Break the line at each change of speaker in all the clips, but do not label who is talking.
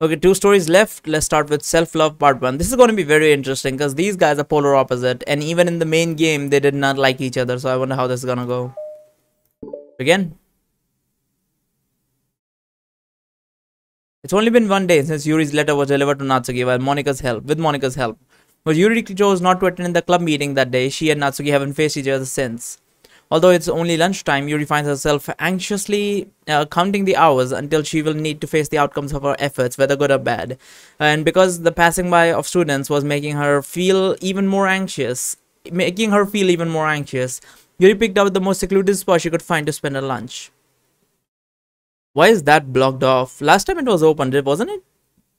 Okay, 2 stories left. Let's start with self-love part 1. This is going to be very interesting because these guys are polar opposite, and even in the main game they did not like each other, so I wonder how this is gonna go. Begin. It's only been 1 day since Yuri's letter was delivered to Natsuki with Monika's help. But Yuri chose not to attend the club meeting that day. She and Natsuki haven't faced each other since. Although it's only lunchtime, Yuri finds herself anxiously counting the hours until she will need to face the outcomes of her efforts, whether good or bad. And because the passing by of students was making her feel even more anxious, Yuri picked out the most secluded spot she could find to spend her lunch. Why is that blocked off? Last time it was opened, wasn't it?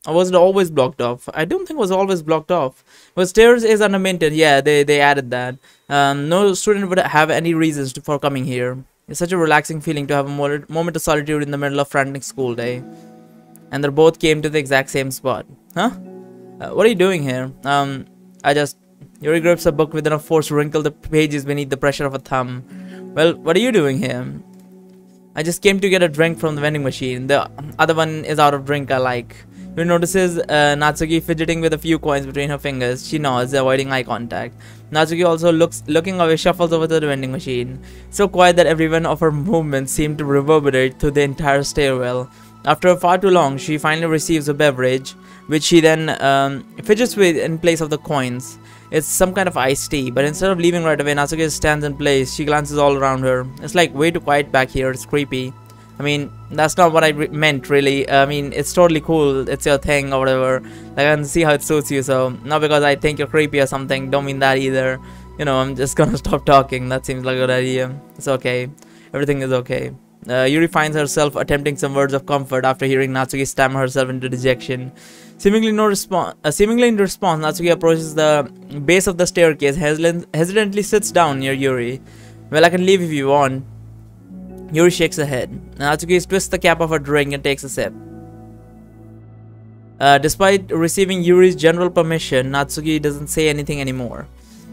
Or was it always blocked off? I don't think it was always blocked off. But stairs is under maintenance. Yeah, they added that. No student would have any reasons for coming here. It's such a relaxing feeling to have a moment of solitude in the middle of frantic school day. And they both came to the exact same spot. Huh? What are you doing here? Yuri grips a book with enough force to wrinkle the pages beneath the pressure of a thumb. Well, what are you doing here? I just came to get a drink from the vending machine. The other one is out of drink I like. Yuri notices Natsuki fidgeting with a few coins between her fingers. She nods, avoiding eye contact. Natsuki also looking away, shuffles over to the vending machine. So quiet that every one of her movements seemed to reverberate through the entire stairwell. After far too long, she finally receives a beverage, which she then fidgets with in place of the coins. It's some kind of iced tea, but instead of leaving right away, Natsuki stands in place. She glances all around her. It's like way too quiet back here. It's creepy. I mean, that's not what I meant, really. I mean, it's totally cool. It's your thing or whatever. Like, I can see how it suits you. So, not because I think you're creepy or something. Don't mean that either. You know, I'm just gonna stop talking. That seems like a good idea. It's okay. Everything is okay. Yuri finds herself attempting some words of comfort after hearing Natsuki stammer herself into dejection. Seemingly in response, Natsuki approaches the base of the staircase, hesitantly sits down near Yuri. Well, I can leave if you want. Yuri shakes her head. Natsuki twists the cap of her drink and takes a sip. Despite receiving Yuri's general permission, Natsuki doesn't say anything anymore.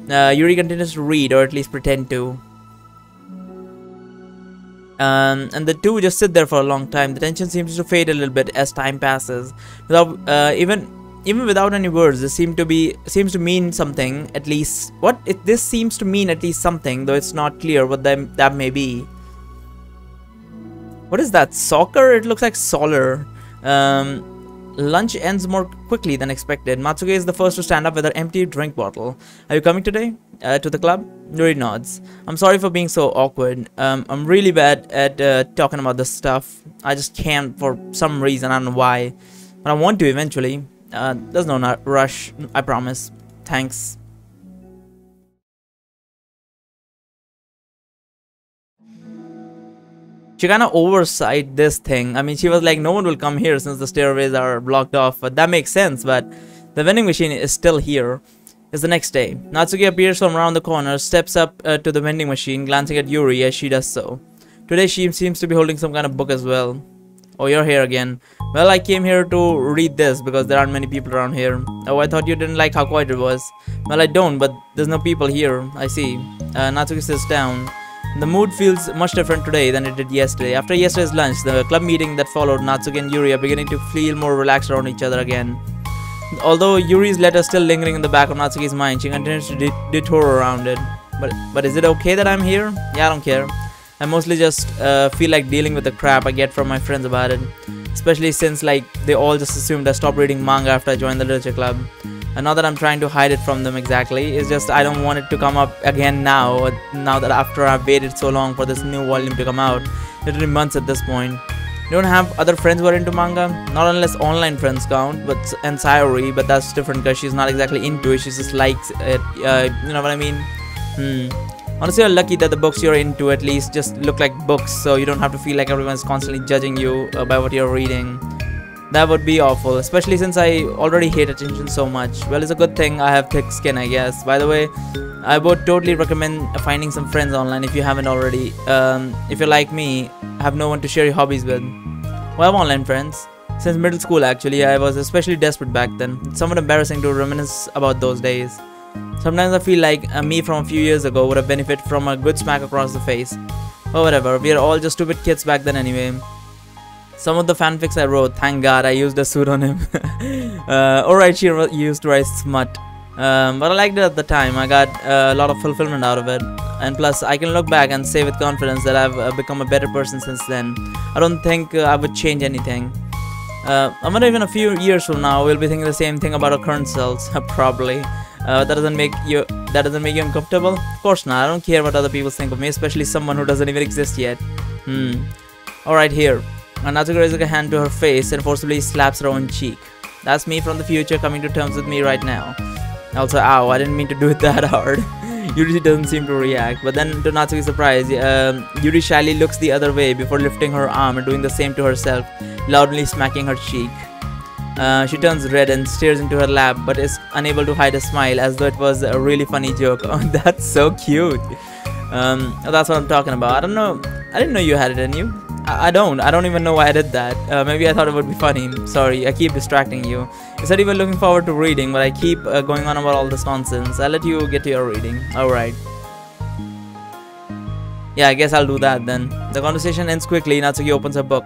Yuri continues to read, or at least pretend to. And the two just sit there for a long time. The tension seems to fade a little bit as time passes. Without even without any words, this seems to mean something. At least this seems to mean at least something, though it's not clear what that may be. What is that? Soccer? It looks like solar. Lunch ends more quickly than expected. Matsuge is the first to stand up with her empty drink bottle. Are you coming today? To the club? Yuri nods. I'm sorry for being so awkward. I'm really bad at talking about this stuff. I just can't for some reason. I don't know why. But I want to eventually. There's no rush. I promise. Thanks. She kind of oversight this thing. I mean, she was like, no one will come here since the stairways are blocked off. But that makes sense. But the vending machine is still here. It's the next day. Natsuki appears from around the corner, steps up to the vending machine, glancing at Yuri as she does so. Today she seems to be holding some kind of book as well. Oh, you're here again. Well, I came here to read this because there aren't many people around here. Oh, I thought you didn't like how quiet it was. Well, I don't, but there's no people here. I see. Natsuki sits down. The mood feels much different today than it did yesterday. After yesterday's lunch, the club meeting that followed, Natsuki and Yuri are beginning to feel more relaxed around each other again. Although Yuri's letter is still lingering in the back of Natsuki's mind, she continues to detour around it. But is it okay that I'm here? Yeah, I don't care. I mostly just feel like dealing with the crap I get from my friends about it. Especially since like they all just assumed I stopped reading manga after I joined the literature club. And not that I'm trying to hide it from them exactly, it's just I don't want it to come up again now that after I've waited so long for this new volume to come out. Literally months at this point. You don't have other friends who are into manga? Not unless online friends count, and Sayori, but that's different because she's not exactly into it, she just likes it, you know what I mean? Honestly, you're lucky that the books you're into at least just look like books, so you don't have to feel like everyone's constantly judging you by what you're reading. That would be awful, especially since I already hate attention so much. Well, it's a good thing I have thick skin, I guess. By the way, I would totally recommend finding some friends online if you haven't already. If you're like me, have no one to share your hobbies with. Well, I have online friends. Since middle school, actually. I was especially desperate back then. It's somewhat embarrassing to reminisce about those days. Sometimes I feel like me from a few years ago would have benefited from a good smack across the face. Or whatever, we are all just stupid kids back then anyway. Some of the fanfics I wrote, thank god I used a pseudonym. Alright, she used to write smut. But I liked it at the time. I got a lot of fulfillment out of it. And plus, I can look back and say with confidence that I've become a better person since then. I don't think I would change anything. I wonder even a few years from now, we'll be thinking the same thing about our current selves. Probably. That doesn't make you uncomfortable? Of course not. I don't care what other people think of me, especially someone who doesn't even exist yet. Alright, here. Natsuko raises a hand to her face and forcibly slaps her own cheek. That's me from the future coming to terms with me right now. Also, ow, I didn't mean to do it that hard. Yuri doesn't seem to react, but then to Natsuki's surprise, Yuri shyly looks the other way before lifting her arm and doing the same to herself, loudly smacking her cheek. She turns red and stares into her lap, but is unable to hide a smile as though it was a really funny joke. Oh, that's so cute. That's what I'm talking about. I don't know. I didn't know you had it in you. I don't even know why I did that. Maybe I thought it would be funny. Sorry, I keep distracting you. You said you were looking forward to reading, but I keep going on about all this nonsense. I'll let you get to your reading. Alright. Yeah, I guess I'll do that then. The conversation ends quickly. Natsuki opens her book.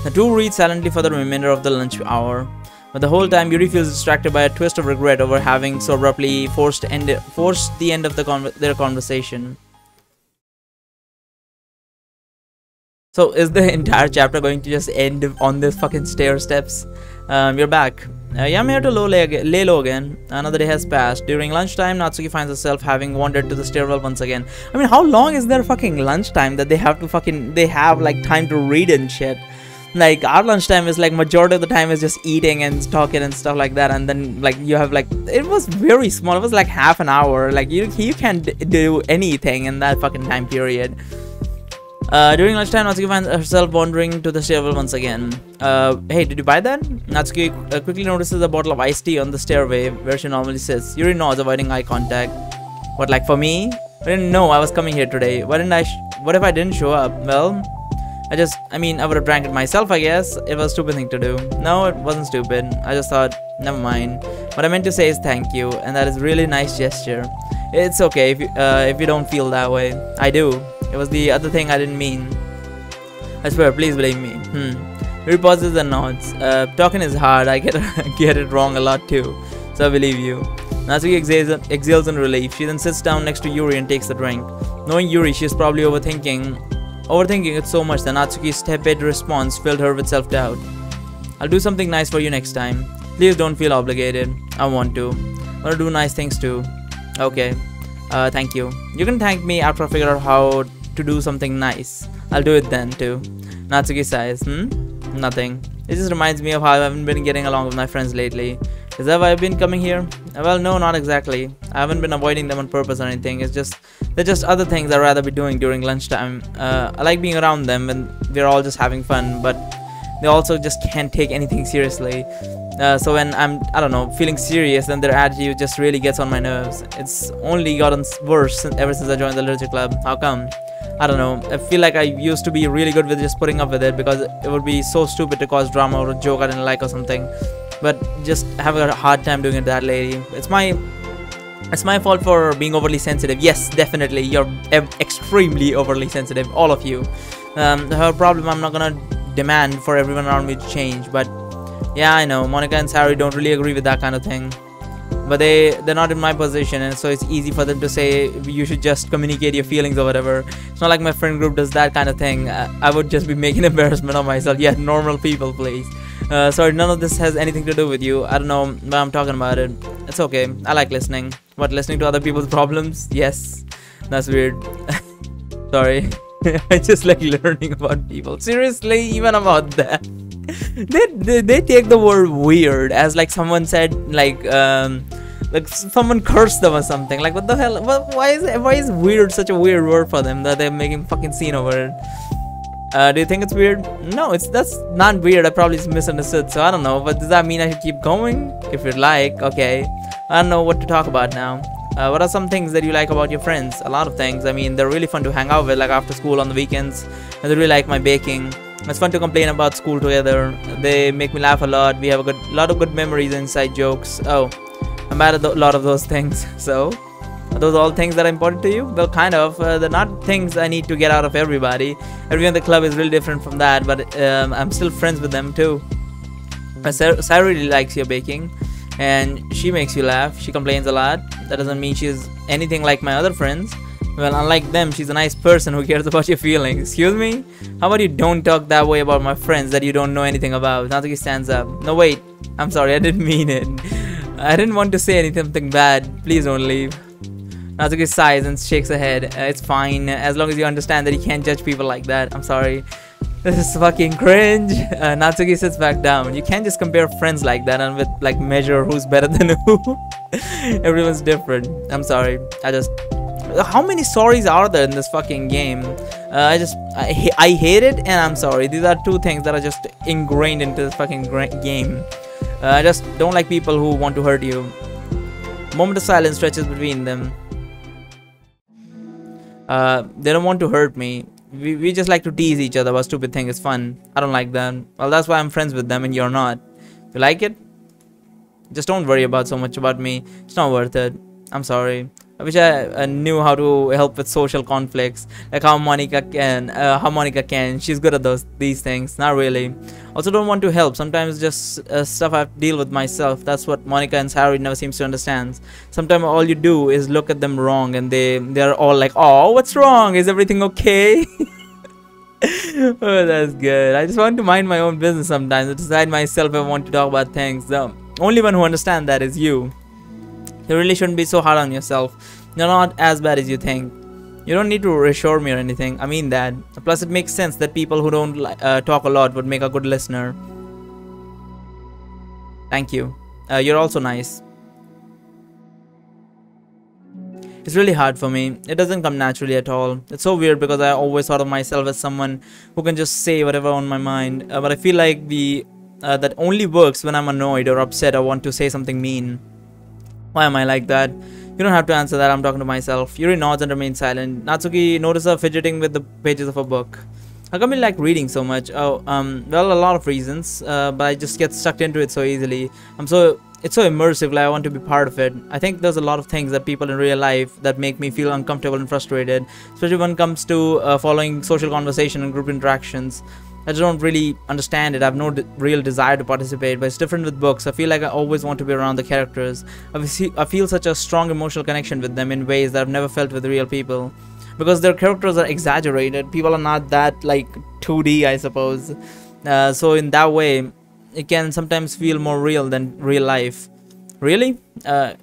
The two read silently for the remainder of the lunch hour. But the whole time, Yuri feels distracted by a twist of regret over having so abruptly forced the end of their conversation. So is the entire chapter going to just end on this fucking stair steps? We're back. Yeah, I'm here to lay low again. Another day has passed. During lunchtime, Natsuki finds herself having wandered to the stairwell once again. I mean, how long is their fucking lunchtime that they have like time to read and shit? Like, our lunchtime is like majority of the time is just eating and talking and stuff like that, and then like you have like, it was very small. It was like half an hour. Like you can't do anything in that fucking time period. During lunchtime, Natsuki finds herself wandering to the stairwell once again. Hey, did you buy that? Natsuki quickly notices a bottle of iced tea on the stairway where she normally sits. Yuri nods, avoiding eye contact. What, like for me? I didn't know I was coming here today. What if I didn't show up? Well, I mean, I would have drank it myself, I guess. It was a stupid thing to do. No, it wasn't stupid. I just thought, never mind. What I meant to say is thank you, and that is really nice gesture. It's okay if you don't feel that way. I do. It was the other thing I didn't mean. I swear, please believe me. Yuri pauses and nods. Talking is hard. I get it wrong a lot too. So I believe you. Natsuki exhales in relief. She then sits down next to Yuri and takes the drink. Knowing Yuri, she is probably overthinking it so much that Natsuki's tepid response filled her with self-doubt. I'll do something nice for you next time. Please don't feel obligated. I want to. I want to do nice things too. Okay. Thank you. You can thank me after I figure out how to do something nice. I'll do it then too. Natsuki sighs. Nothing. It just reminds me of how I haven't been getting along with my friends lately. Is that why I've been coming here? Well, no, not exactly. I haven't been avoiding them on purpose or anything. They're just other things I'd rather be doing during lunchtime. I like being around them when we're all just having fun, but they also just can't take anything seriously. So when I'm, I don't know, feeling serious, then their attitude just really gets on my nerves. It's only gotten worse ever since I joined the literature club. How come? I don't know. I feel like I used to be really good with just putting up with it because it would be so stupid to cause drama or a joke I didn't like or something. But just having a hard time doing it to that lady. It's my fault for being overly sensitive. Yes, definitely. You're extremely overly sensitive. All of you. Her problem, I'm not gonna demand for everyone around me to change. But yeah, I know. Monica and Sari don't really agree with that kind of thing. But they're not in my position, and so it's easy for them to say you should just communicate your feelings or whatever. It's not like my friend group does that kind of thing. I would just be making embarrassment of myself. Yeah, normal people, please. Sorry, none of this has anything to do with you. I don't know why I'm talking about it. It's okay. I like listening. What, listening to other people's problems? Yes. That's weird. Sorry. I just like learning about people. Seriously, even about that. They take the word weird as like someone said like someone cursed them or something. Like, what the hell? Why is weird such a weird word for them that they're making fucking scene over it? Do you think it's weird? No, that's not weird. I probably just misunderstood, so I don't know. But does that mean I should keep going? If you'd like, okay. I don't know what to talk about now. What are some things that you like about your friends? A lot of things. I mean, they're really fun to hang out with, like after school on the weekends. And they really like my baking. It's fun to complain about school together. They make me laugh a lot. We have a lot of good memories and inside jokes. Oh, I'm bad at a lot of those things. So, Are those all things that are important to you? Well, kind of. They're not things I need to get out of everybody. Everyone in the club is really different from that, but I'm still friends with them too. Sarah really likes your baking, and she makes you laugh. She complains a lot. That doesn't mean she's anything like my other friends. Well, unlike them, she's a nice person who cares about your feelings. Excuse me? How about you don't talk that way about my friends that you don't know anything about? Natsuki stands up. No, wait. I'm sorry, I didn't mean it. I didn't want to say anything bad. Please don't leave. Natsuki sighs and shakes her head. It's fine, as long as you understand that you can't judge people like that. I'm sorry. This is fucking cringe. Natsuki sits back down. You can't just compare friends like that and with like measure who's better than who. Everyone's different. I'm sorry. How many sorries are there in this fucking game? I hate it and I'm sorry. These are two things that are just ingrained into this fucking game. I just don't like people who want to hurt you. Moment of silence stretches between them. They don't want to hurt me. We just like to tease each other about stupid things. It's fun. I don't like that. Well, that's why I'm friends with them and you're not. If you like it, just don't worry about so much about me. It's not worth it. I'm sorry. I wish I knew how to help with social conflicts, like how Monica can. She's good at these things. Not really. Also, don't want to help. Sometimes just stuff I have to deal with myself. That's what Monica and Harry never seems to understand. Sometimes all you do is look at them wrong, and they're all like, "Oh, what's wrong? Is everything okay?" Oh, that's good. I just want to mind my own business sometimes. I decide myself if I want to talk about things. The only one who understands that is you. You really shouldn't be so hard on yourself. You're not as bad as you think. You don't need to reassure me or anything. I mean that. Plus, it makes sense that people who don't talk a lot would make a good listener. Thank you. You're also nice. It's really hard for me. It doesn't come naturally at all. It's so weird because I always thought of myself as someone who can just say whatever on my mind. But I feel like that only works when I'm annoyed or upset or want to say something mean. Why am I like that? You don't have to answer that. I'm talking to myself. Yuri nods and remains silent. Natsuki notices her fidgeting with the pages of a book. How come you like reading so much? Oh, well, a lot of reasons. But I just get stuck into it so easily. It's so immersive. Like I want to be part of it. I think there's a lot of things that people in real life that make me feel uncomfortable and frustrated, especially when it comes to following social conversation and group interactions. I just don't really understand it. I have no real desire to participate, but it's different with books. I feel like I always want to be around the characters. I feel such a strong emotional connection with them in ways that I've never felt with real people. Because their characters are exaggerated. People are not that like 2D, I suppose. So in that way, it can sometimes feel more real than real life. Really?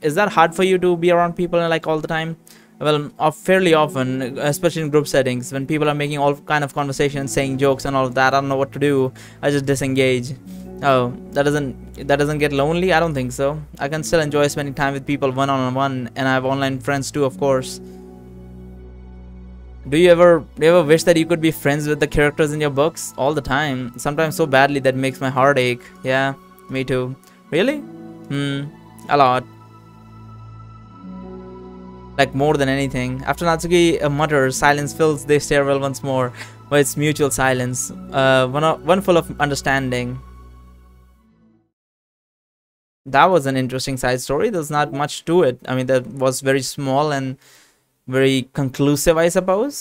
Is that hard for you to be around people like all the time? Well, fairly often, especially in group settings, when people are making all kind of conversations, saying jokes and all of that, I don't know what to do. I just disengage. Oh, that doesn't get lonely? I don't think so. I can still enjoy spending time with people one-on-one, and I have online friends too, of course. Do you ever wish that you could be friends with the characters in your books? All the time. Sometimes so badly that makes my heart ache. Yeah, me too. Really? A lot. Like more than anything. After Natsuki mutters, silence fills the stairwell once more, but it's mutual silence, one full of understanding. That was an interesting side story. There's not much to it. I mean, that was very small and very conclusive, I suppose.